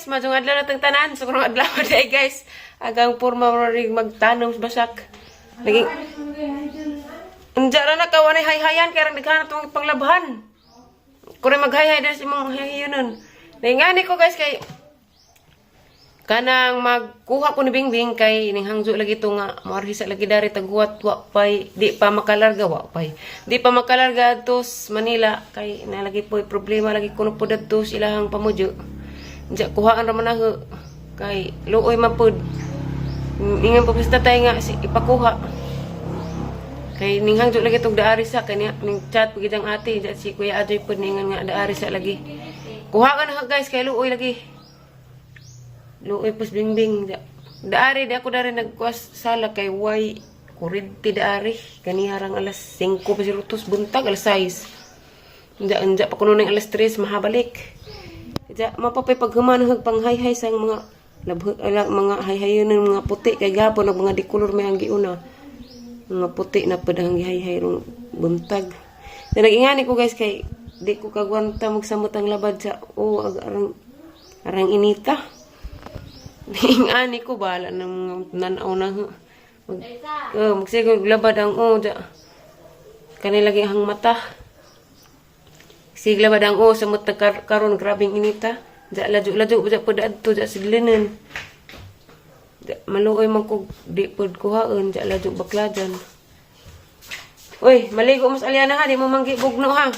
guys, majong adlaw na tang tanan. So kurang adlaw day guys. Agang porma ring magtanom sa basak. Lagi. Unjara na kawanay hayhayan kaya ring daghan atong panglabhan. Kurang maghayhay dahil sa imong hayhayonon. Ningani ko guys kay kanang magkuha ko ni Bingbing kay ning hangzo lagi to nga maarhisa lagi dari taghuwat wa pay di pa makalarga wa pay. Di pa makalarga tos Manila kay nalagi po problema lagi kuno pud adto silahang pamujo. Diya kuhaan ra man kay luoy man pud. Ingon pa tatay nga si ipakuha. Kay ning hangzo lagi tog daari sa kanya ning chat pagidang ate diya si Kuya Adoy pud ningon nga daari sa lagi. Kuha ka na guys kay luoy lagi. Luoy pus Bingbing. Daari di ako dari nagkuas sala kay way kurinti daari. Kaniharang alas 5 pa sirutos buntag alas 6. Anja pa kuno ng alas 3 mahabalik. Ija mapapay paghumanang panghayhay sang mga mga hayhayon ng mga puti kay gapon ng mga dikulor may ang giuna. Mga puti na padang gihayhay rong buntag. Nagingani ko guys kay di ko kagwanta magsamot ang labad sa arang inita. Ani ko bala ng nanaw na magsigog labad ang kanila lagi ang mata sig labad ang samot karon grabing inita ja lajo ja pud adto ja siglinan maluoy man ko di pud kuhaon ja lajo baklajan. Uy maligo mas Aliana ha di mo manggi bugno ha.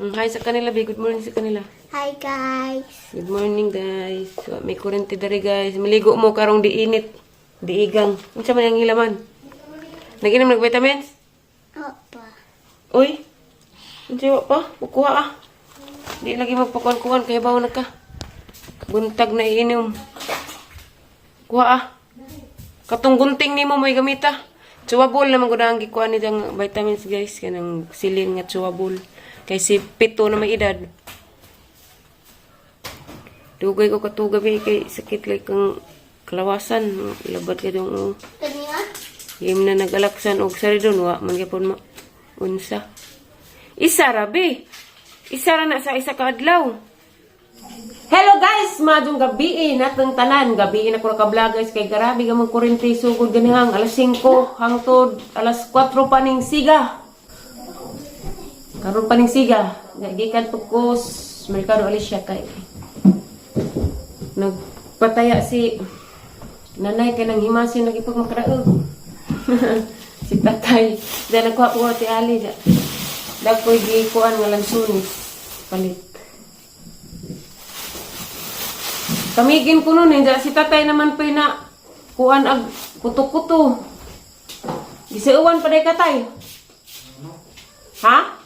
Hi sa kanila good morning sa kanila. Hi guys. Good morning guys. So, may kurente dari guys. Maligo mo karong diinit. Diigang. Unsa man ang hilaman? Nag-inom ng vitamins? Opa. Uy. Unsa pa? Kukuha ah. Di lagi magpakuan-kuan kay bawo na ka. Buntag na iinom. Kuha ah. Katong gunting nimo may gamita. Chewable naman gud ang gikuan ni dang vitamins guys kanang silin nga chewable. Kay si pito na may edad. Dugay ko katugabi kay sakit like kang kalawasan. Labat ka dong Taniya? Yung na nagalaksan og sari doon wa man gyapon unsa. Isa rabi. Isa ra na sa isa ka adlaw. Hello guys, madung gabi natong tanan. Gabi na ko ka-vlog guys kay grabe gamong kuryente sugod ganihang alas 5 hangtod alas 4 pa ning siga. Karon pa ning siga. Gikan pugkos Mercado Alicia kay nagpataya si nanay kay nang himasin nagipag makaraog. Si tatay dahil nagkuha po ti Ali dagkoy gikuan nga lansunis palit kamigin ko nun si tatay naman pa na kuan ag kuto-kuto gisuwan pa day katay ha?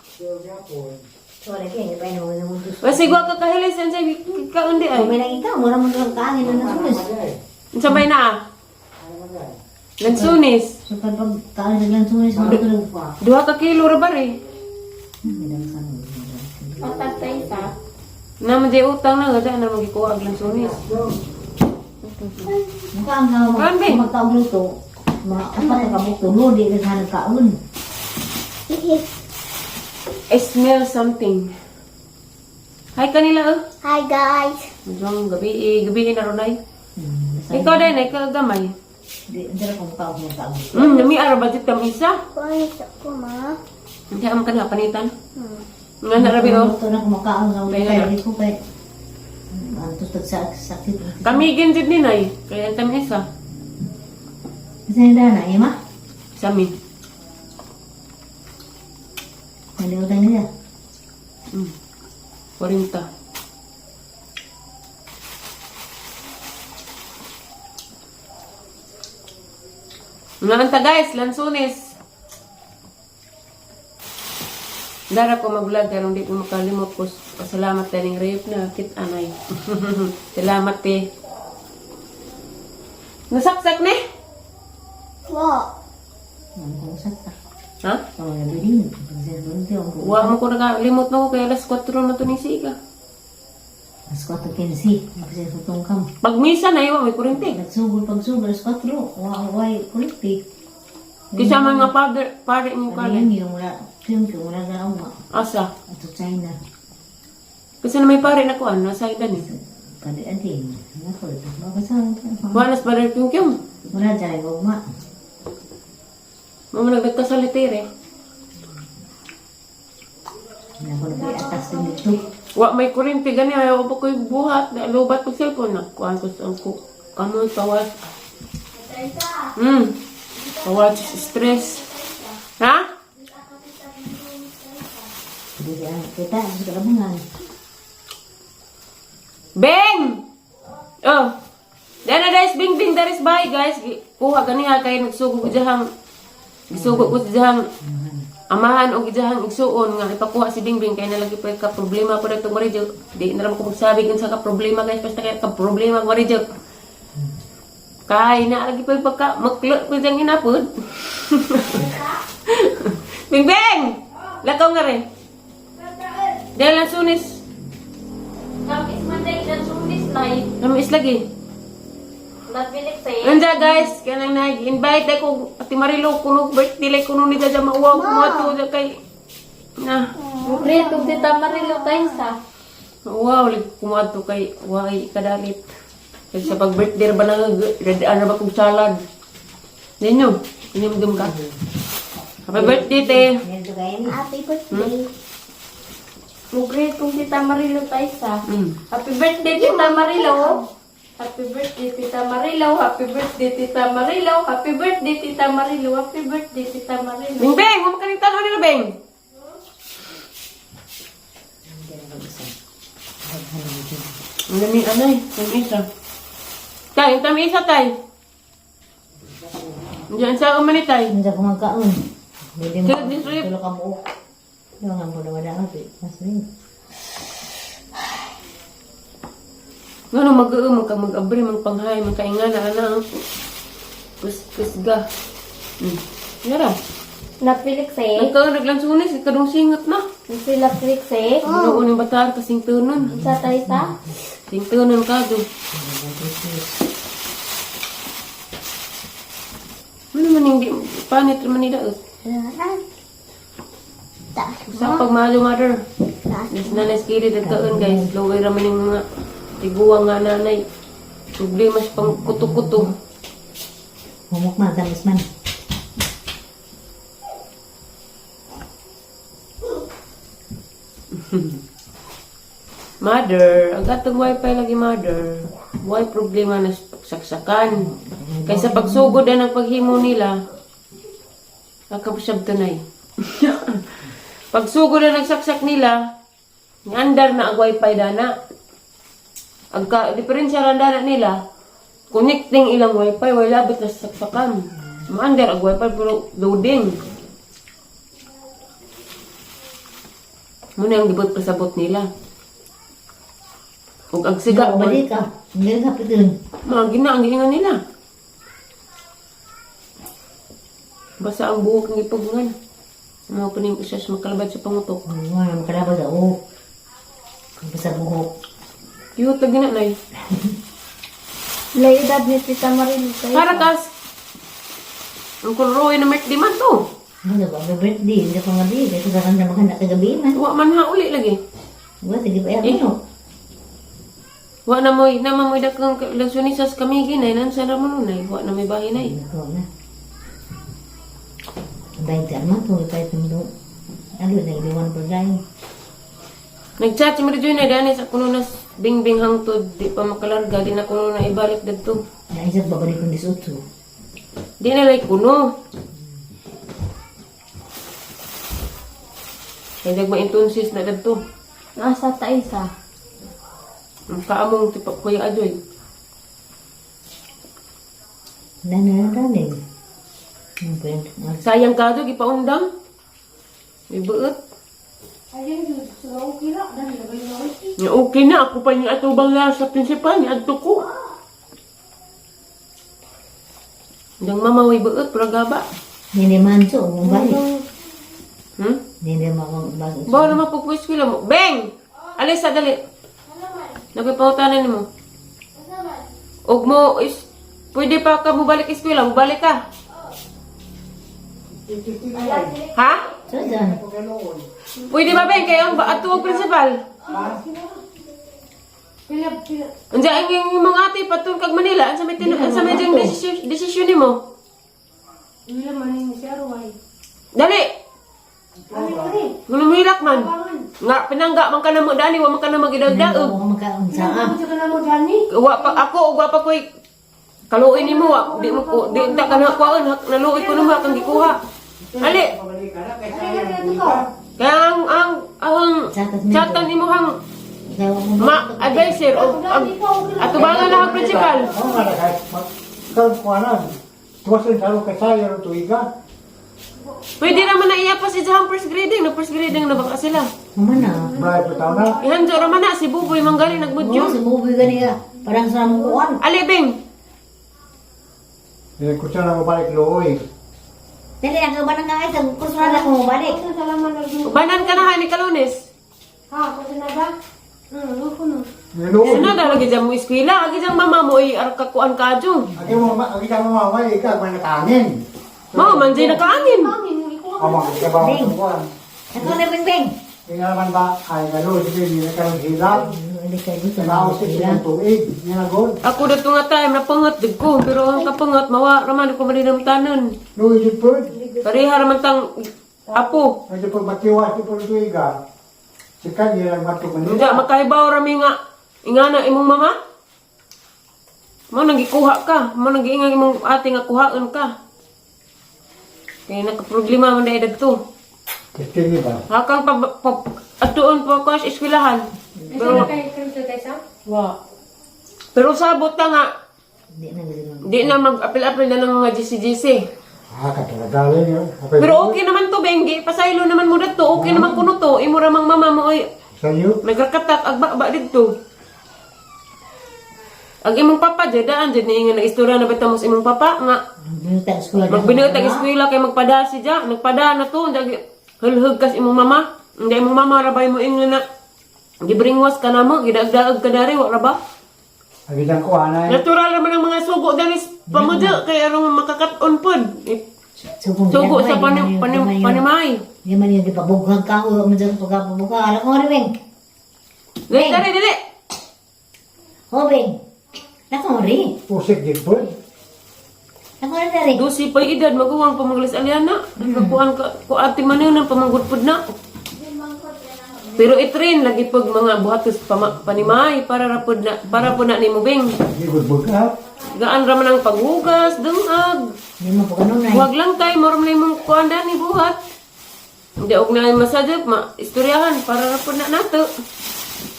Wasi gua ka kahilis ang sabi ka undi ay. May nakita mo ra mo lang kaangin na nasunis. Sabay na. Lansunis. So kapag kaangin na nasunis mo tulog pa. 2 ka kilo ra bare. Patatay sa. Naman di utang na gada na magikuha ang lansunis. Mukhang nga magkaon luto. Apat na kabuto no di na sana kaon. I smell something. Hi kanila Hi guys. Medyo gabi na ronay. Ikaw din ay kagamay. Di dira ko kaon mo kaon. Nami ara budget kam isa. Kuan ko ma. Hindi am kan panitan. Nga na rabi oh. Ito na kumakaon ng kaya ko kay antos sakit. Kami ginjid ni nay. Kaya tam isa. Kasi na ma. Sami. Nalimutan niya. 40. Nanta guys, lansunis. Dara ko mag-vlog karong di ko makalimot ko. Pasalamat taning rayop na kit anay. Salamat te. Nasaksak ni? Wow. Ha? Oh, nabili. Wa mo ko nakalimot no kay alas 4 na to ni siga. Alas 4:15. Kasi sutong kam. Pag misa na iwa may kurente. Nagsugod pagsugod alas 4. Why kulitik. Kisa man nga pare mo ka. Yan yung mula. Film ko mula na ako. Asa? Ato China. Kasi na may pare na ko nasa idan eh. Kali ading. Ako ito. Makasahan ka. Wanas pa rin kyum. Muna dyan ay guma. Mama nagdagkasalitere. Ako na atas din dito. Wa may kuryente gani ayaw pa ko'y buhat. Lubat ko cellphone na. Kuhan ko sa ko. Kamoy kawas. Kawas stress. Ha? Hindi kita. Hindi ka labangan. Beng! Oh. Dana guys, bing bing daris bay guys. Kuha gani ha kay nagsugo ko dihang. Gisugo ko dihang amahan o gidahang igsuon nga ipakuha si Bing Bing kay nalagi pa ka problema ko dito marijo. Di na naman ko magsabi kung sa ka problema guys basta kay ka problema marijo. Kay na lagi pa pagka maklot ko diyang inapod. Bing Bing! Lakaw nga rin. Dahil lang sunis. Kamis Monday dan sumis nay. Namis lagi. Nagbilik say. Anja guys, kanang nag-invite ako Ate Marilo kuno birthday like kuno ni Jaja mauwaw kumato kay na. Mukre tug tita Marilo tay sa. Wow, like kumato kay wai kadalit. Kay sa pag-birthday ba nang redaan ba kong salad. Ninyo, inimdum ka. Happy birthday te. Ngayon kayo ni. Happy birthday. Mukre tug tita Marilo tay sa. Happy birthday tita Marilo. Happy birthday Tita Marilo. Happy birthday Tita Marilo. Happy birthday Tita Marilo. Happy birthday Tita Marilo. Bing Bing, mo makaning tanong nila Bing. Ang dami anay, ang isa. Tay, ang dami isa tay. Diyan sa umani tay. Hindi ko magkaon. Hindi mo. Sige, sige. Tulog ka mo. Yung nga mo na wala ka. Mas rin. Ngano mag-abri magpanghay magkaingana ana kusga. Ngara. Napilik say. Nagkaon naglansunis kadung singat na. Sila pilik say. Noon yung bataan kasing tunon. Sa tay sa. Sing tunon kado. Ano man hindi panit man nila ut. Sa pagmalo mother. Yes na skiri dagkaon guys. Lower ra man yung mga tiguang nga nanay. Problema sa pang kuto-kuto. Humok man. Damis man. Mother, agatong wifi lagi mother. Why problema na sa pagsaksakan. Kaysa pagsugod na ng paghimo nila, nakapusab tunay. Pagsugod na nagsaksak nila, andar na ang wifi dana. Agka diferensya ra dana nila, connecting ilang wifi wala labot na saksakan. Maandar ang wifi pero loading. Muna ang gibot pasabot nila. Ug ang siga Siga, balik ka. Hindi ka pitun. mga ginaang giingan nila. Basa ang buhok ng ipugngan. Mga paning isa sa makalabad sa pangutok. Ano nga, makalabas ako. Ang basa buhok. Cute na ginanay. Lay edad ni Tita Marilo tay. Para kas. Ang kulroy na merk di man to. Ano ba? Ang birthday. Hindi ko nga di. Kasi karang na makanda kagabi man. Wa man ha uli lagi. Wala, sige pa yan. Ano? Wa na mo'y dakang lansunisas kami ginay. Nansa na mo nunay. Wa na may bahay na Ito na. Dahil ka naman, tuloy tayo tumulong. Ano, nag-iwan po dahil. Nag-chat si Marijoy na dani sa kuno na bingbing hangtod. Di pa makalarga. Di na kuno na ibalik dagto. Naisip ba balik kong 18? Di na lay kuno. Kaya nagma-intunsis na dagto. Nasa tay sa. Ang kaamong tipa Kuya Adoy. Nananalig. Ano po yun? Sayang ka doon, ipaundang. May buot. Ya, okay na, ako pa niya atubang na sa prinsipal, niya adto ko. Dang mama, may buot, pragaba. Hindi man so, kung balik. Hindi mo akong bagay. Bawa naman po po eskwila mo. Beng! Alisa, dali. Nagpipangutanan ni mo. Og mo, pwede pa ka mo balik eskwila, mo balik ka. Ha? So, dyan. Pwede ba, Beng? Kaya ang atuwag prinsipal. Anja ang mga ate patun kag Manila, sa may ding desisyon nimo. Dali. Gulumilak man. Nga pinangga man ka na mo dani, wa man ka na magidagdaog. Oo, magkaunsa. Wa pa ako, wa pa koy kaluoy nimo wa. Di mo ko, di ta kana kuan, naluoy ko nimo kang gikuha. Ali. Kaya ang chatan nimo hang advisor o atubangan na ang principal. Oo nga, kahit tuwasan sa kay sayang tuiga. Pwede naman na iya pa si Jahang first grading na baka sila. Mana? Bright pa tao na. Ihanjo raman na si Buboy manggali Oo, nagmudyo. si Buboy gani ka. Parang sa mong kuwan. Ali Beng. Kutsa na mo balik looy. Dali, ang kabanang nga ay, kurso na ako mabalik. Banan ka na ha ni Kalunes. Nilooy. Sunod na lagi dyan mo eskwela, lagi dyan mama mo kakuan ka dyan. Agi ka mama, ikaw may nakangin. Mama, manjay na kaangin. Ama, ikaw ba Bing. ang kuwan? Ako na, Bing Bing. Hindi naman ba, ay galo, sige, hindi na karoon hilap. Hindi kayo dito. Nausip sa tuig, nilagod. Ako dito nga time, napangat din ko. Pero ang kapangat, mawa raman ko malinamtanan. Luwi di po. Pareha raman tang apo. Medyo po matiwas di po tuiga. Sikat niya lang mato Hindi, kanila. makahibaw rami nga. Ingana imong mama. Mo nagikuha ka. Mo nagiingang imong ate nga kuhaan ka. Kaya nakaproblema man dahil dito. Kasi niya ba? Hakang atuon pa ko sa eskwelahan. Pero, wa. Pero sabot na nga, Hindi na ganun. di na mag-apil-apil na ng mga GC-GC. Katulagaling yun. Pero okay naman to, Bengi. Pasaylo naman mo dito. Okay naman kuno to. Imo ramang mama mo ay Sa iyo? nagrakatak agba-ba dito. Ang imong papa dyan niingan na istorya na bata mo sa imong papa nga Binutang school. magbinutang eskwela kay magpada si dyan. Nagpada na to. Hulhug kas imong mama. Hindi imong mama rabay mo ingon na gibringwas ka na mo. Gidaag-daag ka na rin. Wala ba? Agi dyan ko, anay. Natural naman ang mga sugo danis pamudya. Kaya arong makakaton pod. Sugo sa panimay. Hindi man yung ipabughag ka. O man pagkapabughag. Alam mo rin, Bing. Dali, dali, dali. O, Bing. Nako rin. Pusik din po. Nako rin dari. Dosi pa edad maguwang pamaglis aliana. Nagkakuhan ka ko ati manin ng pamanggudpod na. Pero itrain lagi pag mga buhatos panimay para po na nimo Bing. Hindi ko bugat. Gaan raman ang paghugas, dungag. Hindi mo po ganun na. Huwag lang tayo moram na imong kuanda ni buhat. Hindi og na masadyak istoryahan para po na nato.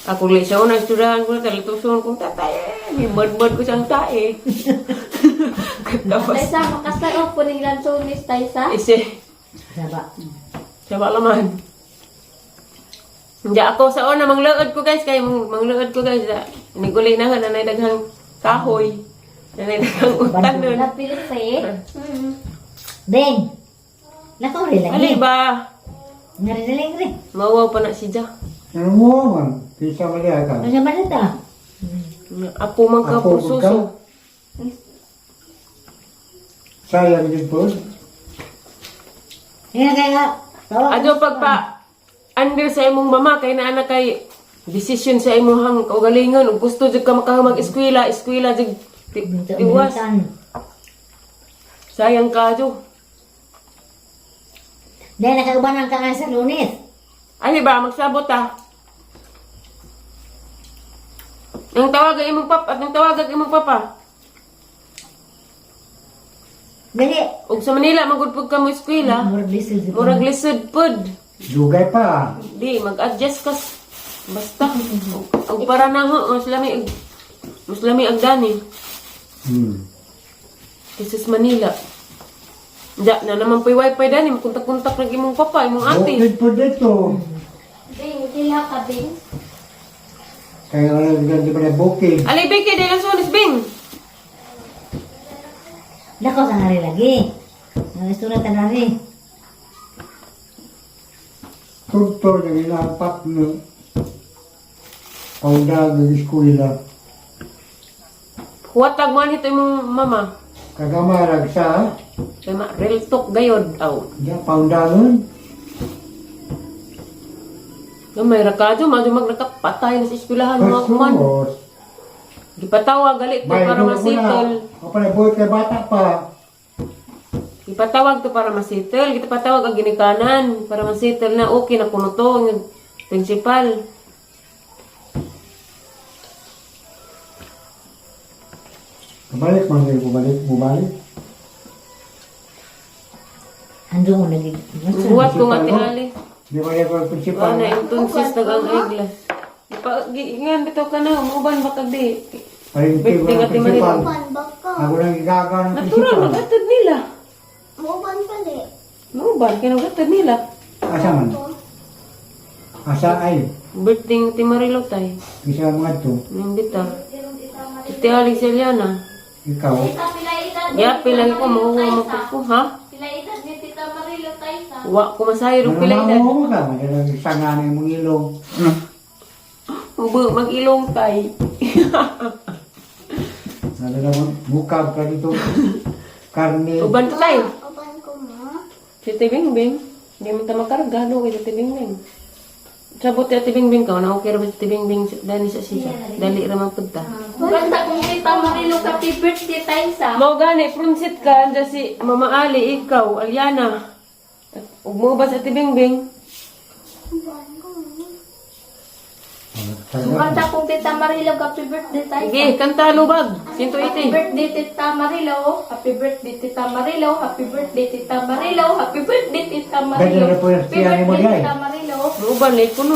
Ako li siya na istoryahan ko na talituson kong tatay. May mud ko siyang tae. Tapos Taysa, makasarap po ng lansones, Taysa. isi. Saba. Siya laman. Hindi ako sa una, mangluod ko guys. Kaya mangluod ko guys. Naguli na nga, nanay daghang kahoy. Nanay daghang utan nun. Napilit eh. Bing. Nako rin lagi. Ali ba? Narinig rin. Mawaw pa na si Ja. Ano mo man? Pisa maliha ka. Ano ba nito? Apo man ka Apo, pususo. Sayang din po. Kaya. Adyo pagpa under sa imong mama kay naa na kay decision sa imong kaugalingon ug gusto jud ka makahamag eskwela jud tiwas. Sayang ka jo. Dahil nakaubanan ka nga sa Lunes. Ani ba magsabot ta? Ang tawag ang imong papa at ang tawag ang imong papa. Dali. Ug sa Manila magudpog ka mo eskwela, Murag lisod. murag lisod pod. Dugay pa. Di mag-adjust kas basta. Ug para na ho muslami ang dani. This is Manila. Da na naman po'y wifi dani, makuntak-kuntak ng imong papa, imong ate. Bukid po dito. Bing, sila ka, Bing. Kaya nga di ba na bukid. Ali Beke de Lanzones Bing. Nako sa hari lagi. Ang istorya ta na rin. Tuktor na inapak na paundag ng eskwela. Huwatag man ito imong mama. Kagamarag sa Kay ma real talk gayod aw. paundangan. Gamay ra kadyo, madyo magnakapatay na sa eskwelahan mga kuman. Sus. Gipatawag galit to para masitol. Ako na buhay kay bata pa. Ipatawag to para masitol. Kita patawag ang ginikanan para masitol na okay na kuno to ng principal. Bumalik man kayo, bumalik. Ando mo lagi. Buhat ko nga tinali. Di ba yung principal? Wala yung tunsis nag ang eglas. Ingan bitaw ka na, umuban baka di. Paling Birthday kayo nga ng ti principal. Marilo. Ban baka. Ako lang igaga ng Natural, principal. nagatod nila. Mo ban pali. Umuban, kinagatod nila. Asa man? Asa ay? Birthday nga ti Marilo tay. Isa mga to. Yung bitaw. Iti Alex Eliana. Ikaw. Yapi lagi ko, makuha mo ko, ha? Pila edad ni Tita Marilo tayo sa. Wa ko masayro pila edad. Nanamango ka. Madalang sangan ng mga ilong. Ubo, mag-ilong tay. Nadalang bukab ka dito. Karne. Uban to tay. Oban ko mo. Si Tibingbing. Hindi mo ta makarga, no? Kaya si Tibingbing. Sabot ya Tibingbing ka, na okay rin si Tibingbing dani sa siya. Dali raman punta. Ganda kung Tita Marilo happy birthday tayo sa. Mau gani, prunsit ka, dyan si Mama Ali, ikaw, Aliana. Ug mo ba sa Tibingbing? Oban ko mo. Ganda kung Tita Marilo happy birthday tayo sa. Sige, kanta lubag. Happy 180. birthday Tita Marilo. Happy birthday Tita Marilo. Happy birthday Tita Marilo. Happy birthday Tita Marilo. Ganyan na po yung Happy siya ni mo birthday dyan. Tita Marilo. Uban, eh, kuno.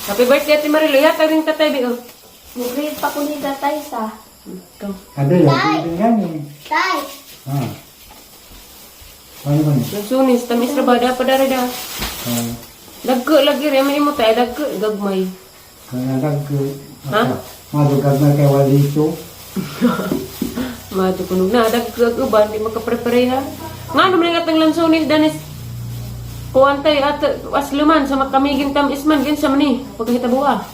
Happy birthday, Ate Marilo. Yata rin katay, bi, oh. Mag-grade pa ko ni Tatay sa. Ikaw. Sabi lang, hindi yan eh. Tay. Ah. Ano ba niya? Nagsunis, tamis ra ba? Dapat dari dah. Dagko lagi rin, may mo tayo, dagko, gagmay. Kanagag ko. Ha? Madugag na kay Walito. Mado kunog na, dagko, uban, di makaprepare ha. Nga naman nga tang lansunis, danis. Puantay at asluman sa makamigin kam isman, gin sa mani, pagkakita buha.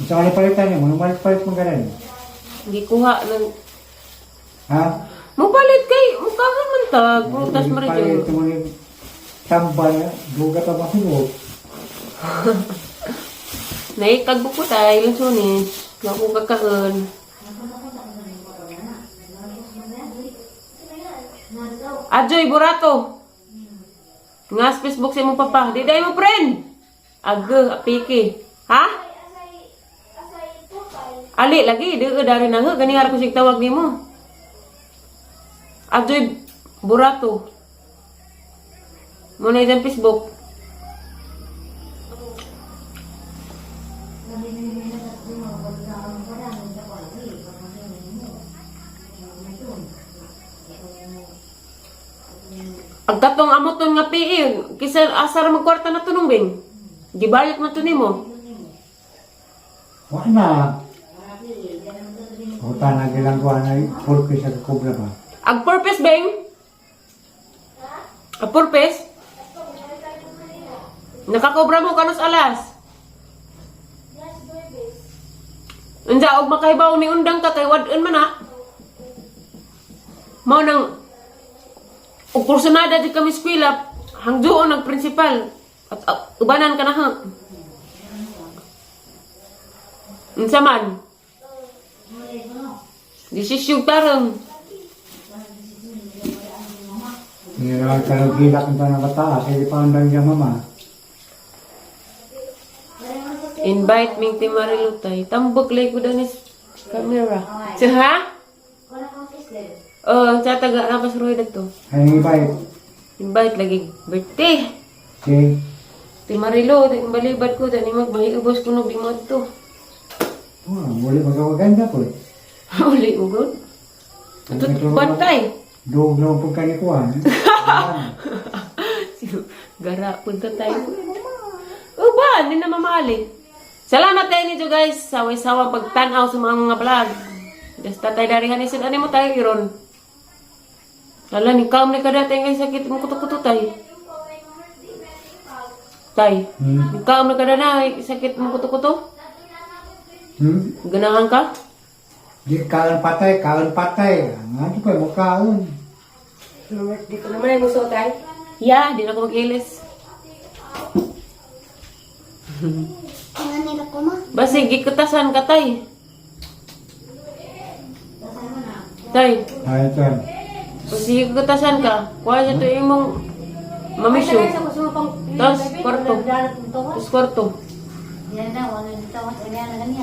Isa ka palitan niya, muna palit mo ganun. Hindi kuha ng... Ha? Mupalit kay, mukhahan man tag, mutas mo rin Palit mo yung tambal, bugat ang masigog. Naikag buko tayo, lansunis. Nga kong kakaon. Adjoy, burato. Nga sa Facebook sa imong papa. Di dahi mo, friend. Aga, apiki. Ha? Ali, lagi. Di dari na nga. Gani harap ko sig tawag ni mo. Adjoy, burato. Muna yung Facebook. Ang katong amoton nga piin, kisa asar magkwarta na tunong bing. Gibayot man to nimo. Wala na. Puta na ginagawa na yung pulpi sa kubra ba? Ag purpose bing? A purpose? Nakakobra mo kanos alas. Unja og makahibaw ni undang ka kay wad-on man na. Mao nang ug kursunada di kami eskwela, hangdoon ang principal at ubanan ka na ha. Unsa man? Disisyog tarong. Nilawag ka ng gilak ng tanang kataas, hindi pa andang niya mama. Invite ming ti Marilutay. Tambok lay ko danis camera. So ha? Oh, sa taga napas roy dagto. Ay, ibay. Invite lagi birthday. Okay. Ti Marilo, ti balibad ko tani magmahiubos ko no bimod to. Oh, boleh magaganda po. Uli mo gud. Tut bantay. Dog na po kayo ko ah. Gara punta tayo. Uban, hindi na mamali. Salamat tayo nito guys sa way-sawang pagtanaw sa mga vlog. Just tatay darihan isin ani mo tayo iron. Kala ni kam ni kada tay ngay sakit mo kuto-kuto tay. Tay. Ni kam ni kada na sakit mo kuto-kuto. Ganahan ka? Di kaon patay, kaon patay. Ano pa mo kaon? Di ko naman ay gusto tay. Ya, di na ko mag-ilis. Nga nila ko ma. Basi gikutasan ka tay. Tay, Ay, ito. basi gikutasan ka. Kuha sa to imong mamisyo. Tapos kwarto. Tapos kwarto.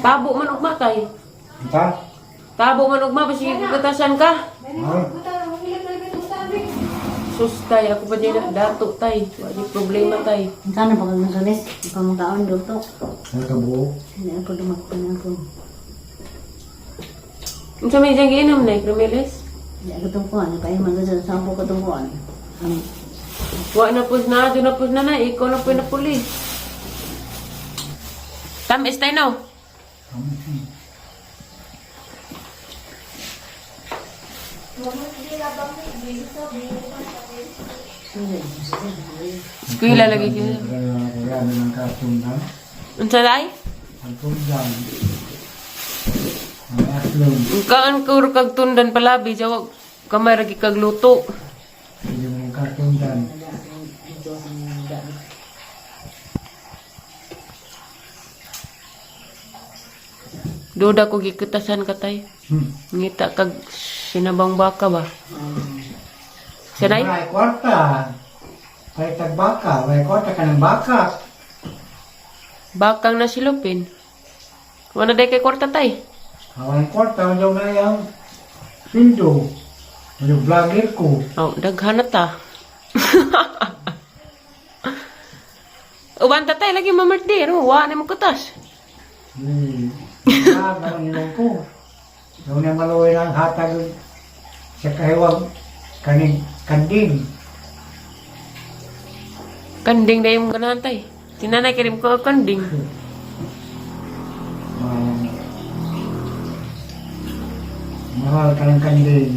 Tabo man ugma tay. Ita? Tabo man ugma basi gikutasan ka. Ay, Sus tay, ako pa din dato tay. Wala problema tay. Sana pag nasulis, pamakaon dito. nagkabuo. Hindi ako dumakpan ako. Unsa may diyang giinom na, Cremiles? Hindi ako tungkuan. Kaya magkasa sa sampo ko tungkuan. Wa na pus na, doon na pus na na, ikaw na po na puli. Tamis tayo no? Eskwela lagi kita. Kaya ng kasundan. Unsa day? Ang tundan. Ang aslong. Kaan ko kag tundan palabi, jawag kamay lagi kag luto. Yung kasundan. Duda ko gikutasan ka tay. Ngita kag sinabang baka ba? Sanay? May kwarta. May tagbaka. May kwarta ka ng baka. Bakang na silupin. Wala day kay kwarta tay. Ang kwarta, yung na yung pindo. Yung vlogger ko. Oh, daghan na ta. Uban tatay lagi mamerdi, no? Wa na mo kutas. Ang ilang ko. Yung na maluwi ng hatag sa kahiwag kaning kanding. Kanding day yung ganahan tay. Sinanay kirim ko ang kanding. Mahal ka ng kanding.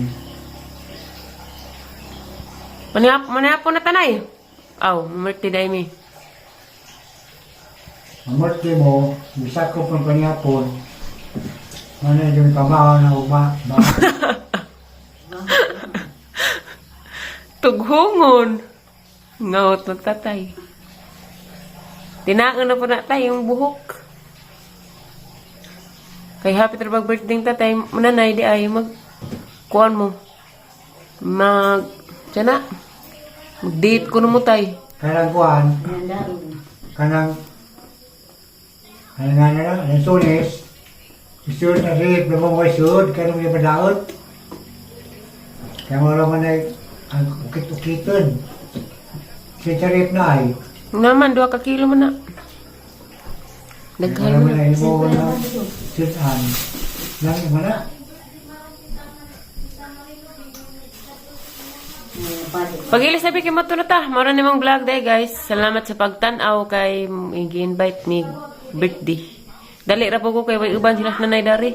Maniapo na tanay. Aw, mamerdi day mi. Mamurti mo, bisa ko pang panyapon. Ano yung kamao na uma. Tughungon. Ngawat ng tatay. Tinaon na po na tayo yung buhok. Kay happy trabag birthday ng tatay, mananay di ay kuan mo. Sana, mag-date ko na mo tay. Kanang kuhan, kanang ano nga na lang, ang sunis. Isud na rin, naman mo isud, kanang may padaot. Kaya mo naman ay ang ukit-ukiton. Si Charip na ay. Naman, 2 ka kilo man na. Kaya Daghan mo naman na. ay mo na sitan. Lang mo na. Pag-ilis na kay mato na ta. Mara namang vlog day guys. Salamat sa pagtanaw kay i-invite ni birthday. Dali ra po ko kay may uban sila nanay dari.